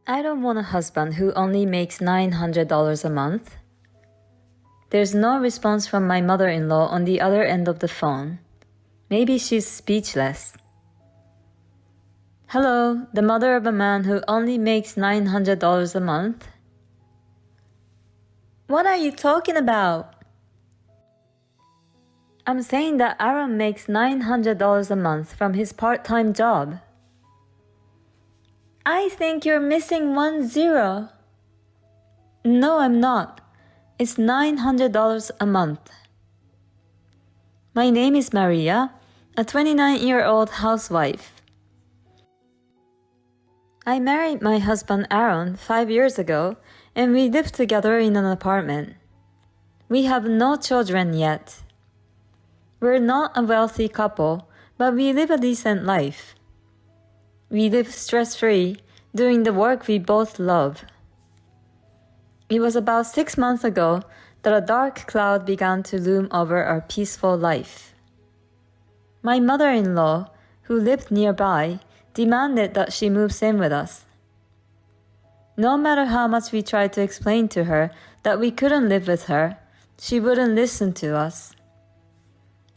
I don't want a husband who only makes $900 a month. There's no response from my mother-in-law on the other end of the phone. Maybe she's speechless. Hello, the mother of a man who only makes $900 a month? What are you talking about? I'm saying that Aaron makes $900 a month from his part-time job. I think you're missing one zero. No, I'm not. It's $900 a month. My name is Maria, a 29-year-old housewife. I married my husband Aaron 5 years ago, and we live together in an apartment. We have no children yet. We're not a wealthy couple, but we live a decent life. We live stress-free, doing the work we both love. It was about 6 months ago that a dark cloud began to loom over our peaceful life. My mother-in-law, who lived nearby, demanded that she moves in with us. No matter how much we tried to explain to her that we couldn't live with her, she wouldn't listen to us.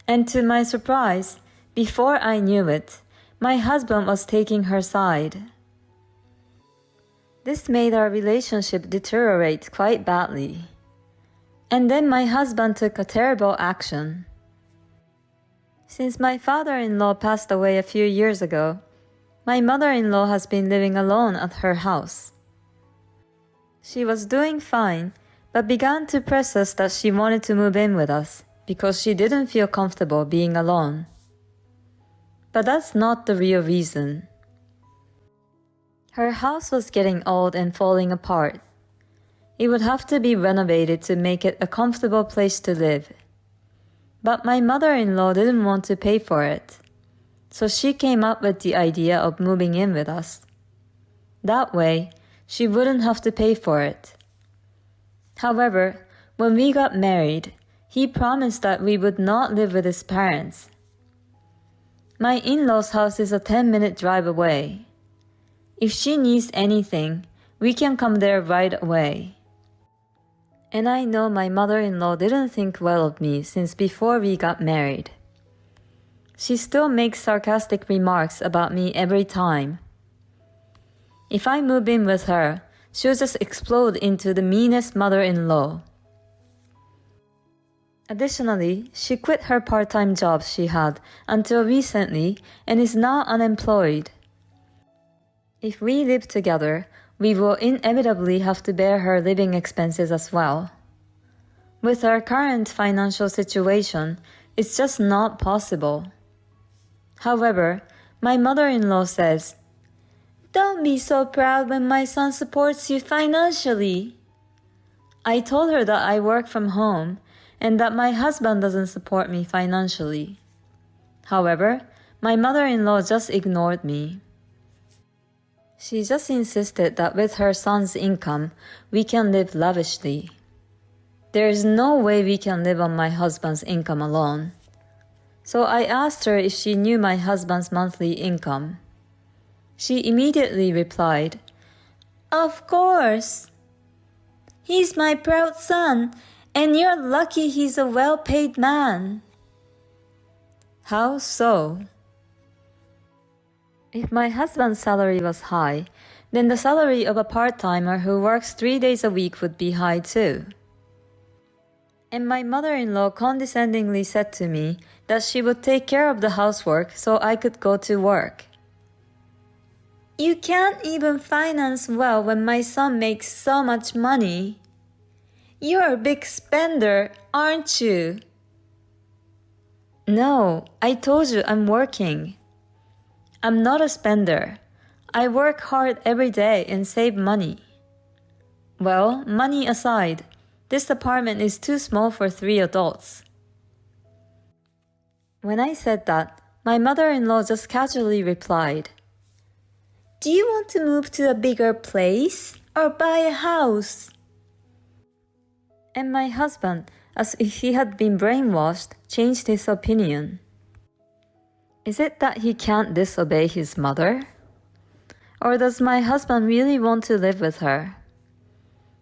And to my surprise, before I knew it, my husband was taking her side. This made our relationship deteriorate quite badly. And then my husband took a terrible action. Since my father-in-law passed away a few years ago, my mother-in-law has been living alone at her house. She was doing fine, but began to press us that she wanted to move in with us because she didn't feel comfortable being alone. But that's not the real reason. Her house was getting old and falling apart. It would have to be renovated to make it a comfortable place to live. But my mother-in-law didn't want to pay for it, so she came up with the idea of moving in with us. That way, she wouldn't have to pay for it. However, when we got married, he promised that we would not live with his parents. My in-laws' house is a 10-minute drive away. If she needs anything, we can come there right away. And I know my mother-in-law didn't think well of me since before we got married. She still makes sarcastic remarks about me every time. If I move in with her, she'll just explode into the meanest mother-in-law. Additionally, she quit her part-time job she had until recently and is now unemployed. If we live together, we will inevitably have to bear her living expenses as well. With our current financial situation, it's just not possible. However, my mother-in-law says, "Don't be so proud when my son supports you financially." I told her that I work from home and that my husband doesn't support me financially. However, my mother-in-law just ignored me. She just insisted that with her son's income, we can live lavishly. There is no way we can live on my husband's income alone. So I asked her if she knew my husband's monthly income. She immediately replied, "Of course. He's my proud son, and you're lucky he's a well-paid man." How so? If my husband's salary was high, then the salary of a part-timer who works 3 days a week would be high too. And my mother-in-law condescendingly said to me that she would take care of the housework so I could go to work. You can't even finance well when my son makes so much money. You're a big spender, aren't you? No, I told you I'm working. I'm not a spender. I work hard every day and save money. Well, money aside, this apartment is too small for 3 adults. When I said that, my mother-in-law just casually replied, "Do you want to move to a bigger place or buy a house?" And my husband, as if he had been brainwashed, changed his opinion. Is it that he can't disobey his mother? Or does my husband really want to live with her?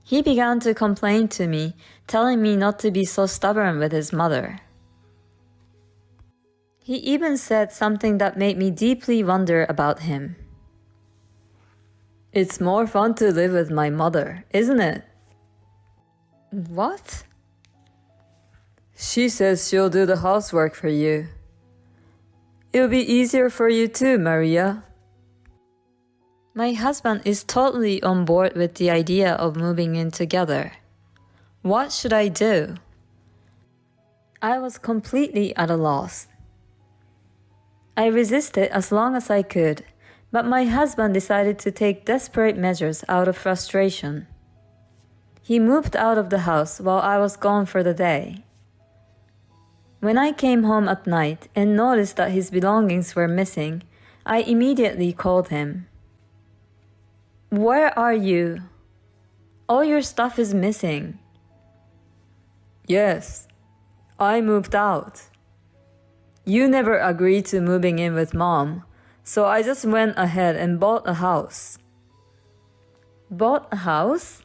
He began to complain to me, telling me not to be so stubborn with his mother. He even said something that made me deeply wonder about him. It's more fun to live with my mother, isn't it? What? She says she'll do the housework for you. It'll be easier for you too, Maria. My husband is totally on board with the idea of moving in together. What should I do? I was completely at a loss. I resisted as long as I could, but my husband decided to take desperate measures out of frustration. He moved out of the house while I was gone for the day. When I came home at night and noticed that his belongings were missing, I immediately called him. Where are you? All your stuff is missing. Yes, I moved out. You never agreed to moving in with Mom, so I just went ahead and bought a house. Bought a house?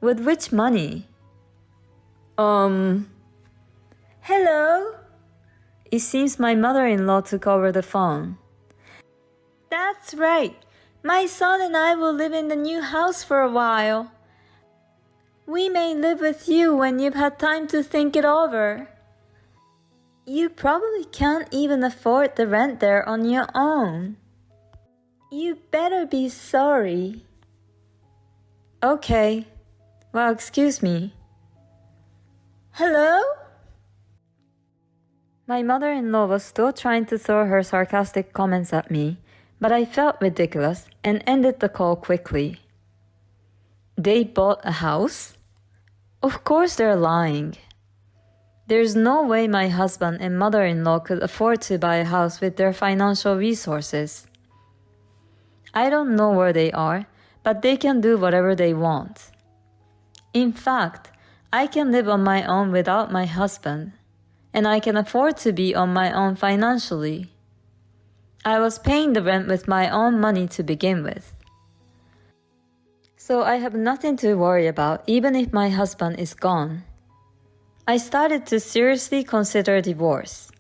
With which money? Hello? It seems my mother-in-law took over the phone. That's right. My son and I will live in the new house for a while. We may live with you when you've had time to think it over. You probably can't even afford the rent there on your own. You better be sorry. Okay. Well, excuse me. Hello? My mother-in-law was still trying to throw her sarcastic comments at me, but I felt ridiculous and ended the call quickly. They bought a house? Of course they're lying. There's no way my husband and mother-in-law could afford to buy a house with their financial resources. I don't know where they are, but they can do whatever they want. In fact, I can live on my own without my husband, and I can afford to be on my own financially. I was paying the rent with my own money to begin with. So I have nothing to worry about even if my husband is gone. I started to seriously consider divorce.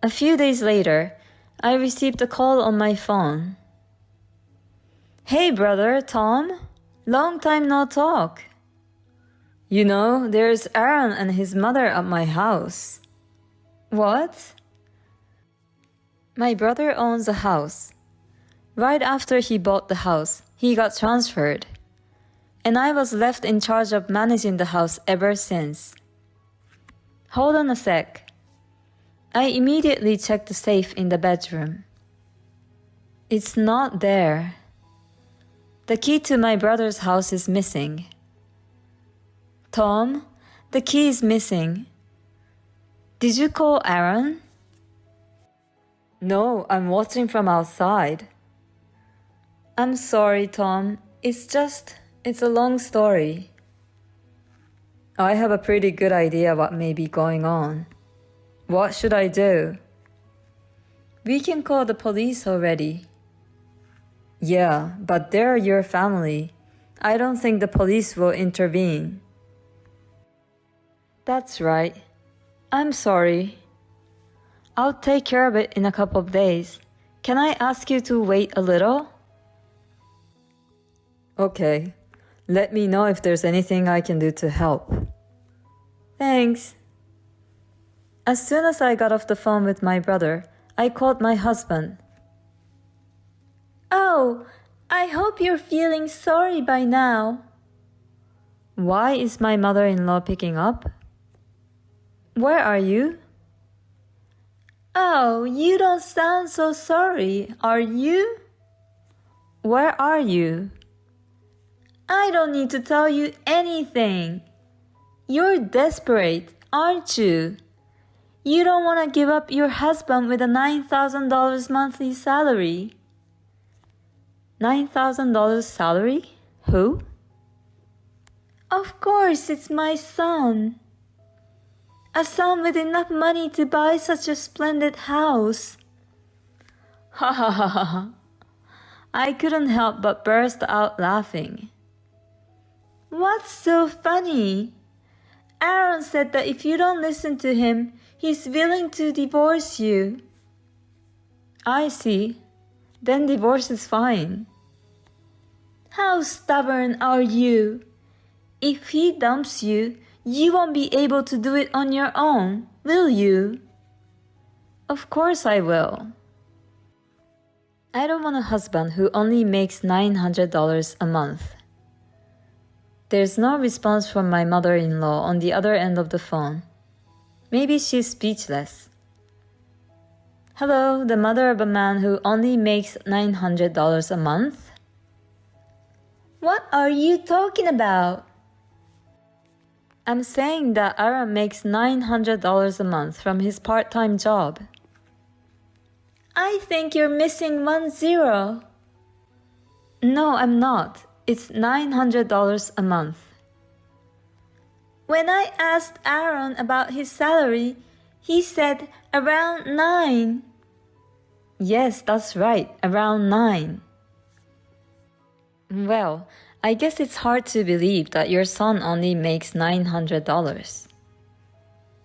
A few days later, I received a call on my phone. Hey brother, Tom. Long time no talk. You know, there's Aaron and his mother at my house. What? My brother owns a house. Right after he bought the house, he got transferred. And I was left in charge of managing the house ever since. Hold on a sec. I immediately checked the safe in the bedroom. It's not there. The key to my brother's house is missing. Tom, the key is missing. Did you call Aaron? No, I'm watching from outside. I'm sorry, Tom. It's a long story. I have a pretty good idea what may be going on. What should I do? We can call the police already. Yeah, but they're your family. I don't think the police will intervene. That's right. I'm sorry. I'll take care of it in a couple of days. Can I ask you to wait a little? Okay. Let me know if there's anything I can do to help. Thanks. As soon as I got off the phone with my brother, I called my husband. Oh, I hope you're feeling sorry by now. Why is my mother-in-law picking up? Where are you? Oh, you don't sound so sorry, are you? Where are you? I don't need to tell you anything. You're desperate, aren't you? You don't want to give up your husband with a $9,000 monthly salary. $9,000 salary? Who? Of course, it's my son. A son with enough money to buy such a splendid house. Ha ha ha ha ha. I couldn't help but burst out laughing. What's so funny? Aaron said that if you don't listen to him, he's willing to divorce you. I see. Then divorce is fine. How stubborn are you? If he dumps you, you won't be able to do it on your own, will you? Of course I will. I don't want a husband who only makes $900 a month. There's no response from my mother-in-law on the other end of the phone. Maybe she's speechless. Hello, the mother of a man who only makes $900 a month? What are you talking about? I'm saying that Aaron makes $900 a month from his part-time job. I think you're missing 1 zero. No, I'm not. It's $900 a month. When I asked Aaron about his salary, he said around 9. Yes, that's right, around 9. Well, I guess it's hard to believe that your son only makes $900.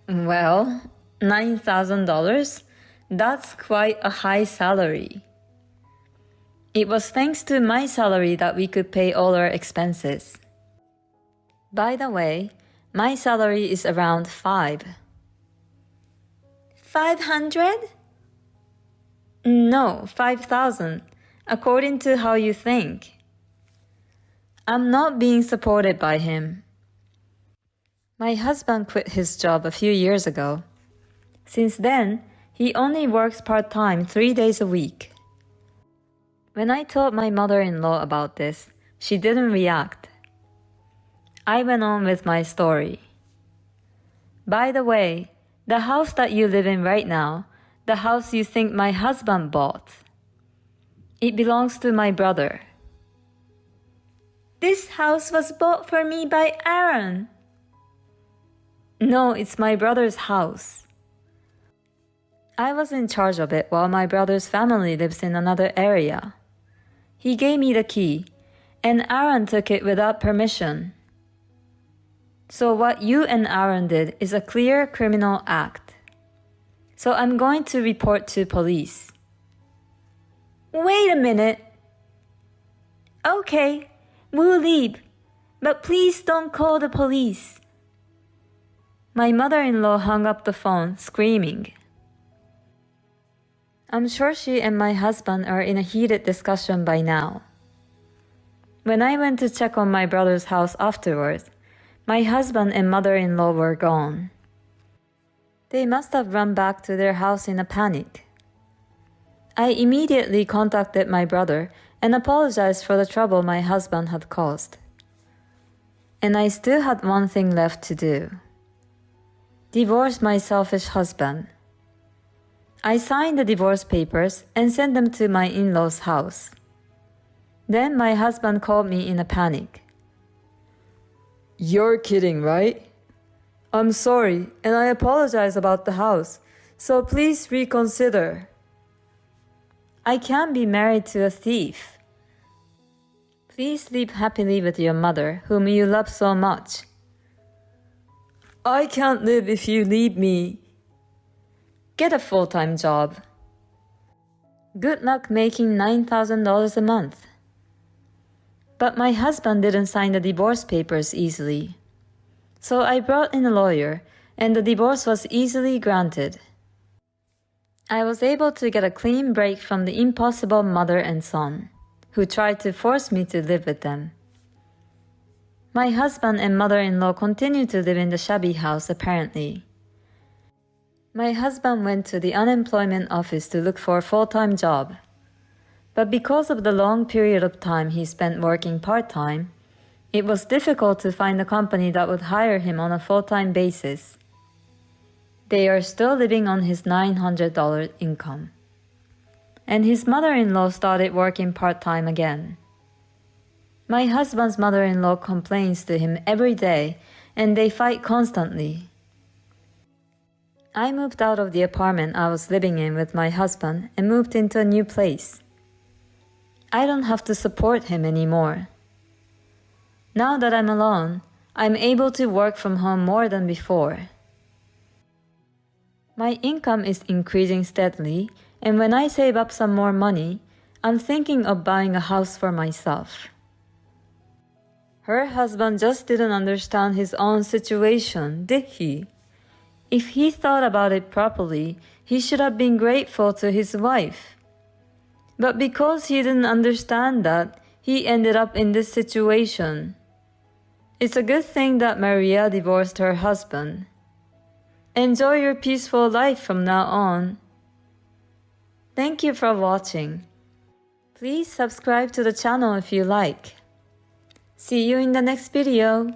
Well, $9,000? That's quite a high salary. It was thanks to my salary that we could pay all our expenses. By the way, my salary is around 5. 500? No, 5,000, according to how you think. I'm not being supported by him. My husband quit his job a few years ago. Since then, he only works part-time 3 days a week. When I told my mother-in-law about this, she didn't react. I went on with my story. By the way, the house that you live in right now, the house you think my husband bought, it belongs to my brother. This house was bought for me by Aaron. No, it's my brother's house. I was in charge of it while my brother's family lives in another area. He gave me the key, and Aaron took it without permission. So what you and Aaron did is a clear criminal act. So I'm going to report to police. Wait a minute. Okay, we'll leave, but please don't call the police. My mother-in-law hung up the phone, screaming. I'm sure she and my husband are in a heated discussion by now. When I went to check on my brother's house afterwards, my husband and mother-in-law were gone. They must have run back to their house in a panic. I immediately contacted my brother and apologized for the trouble my husband had caused. And I still had one thing left to do. Divorce my selfish husband. I signed the divorce papers and sent them to my in-laws' house. Then my husband called me in a panic. You're kidding, right? I'm sorry, and I apologize about the house, so please reconsider. I can't be married to a thief. Please live happily with your mother, whom you love so much. I can't live if you leave me. Get a full-time job. Good luck making $9,000 a month. But my husband didn't sign the divorce papers easily. So I brought in a lawyer, and the divorce was easily granted. I was able to get a clean break from the impossible mother and son, who tried to force me to live with them. My husband and mother-in-law continue to live in the shabby house apparently. My husband went to the unemployment office to look for a full-time job. But because of the long period of time he spent working part-time, it was difficult to find a company that would hire him on a full-time basis. They are still living on his $900 income. And his mother-in-law started working part-time again. My husband's mother-in-law complains to him every day, and they fight constantly. I moved out of the apartment I was living in with my husband and moved into a new place. I don't have to support him anymore. Now that I'm alone, I'm able to work from home more than before. My income is increasing steadily, and when I save up some more money, I'm thinking of buying a house for myself. Her husband just didn't understand his own situation, did he? If he thought about it properly, he should have been grateful to his wife. But because he didn't understand that, he ended up in this situation. It's a good thing that Maria divorced her husband. Enjoy your peaceful life from now on. Thank you for watching. Please subscribe to the channel if you like. See you in the next video.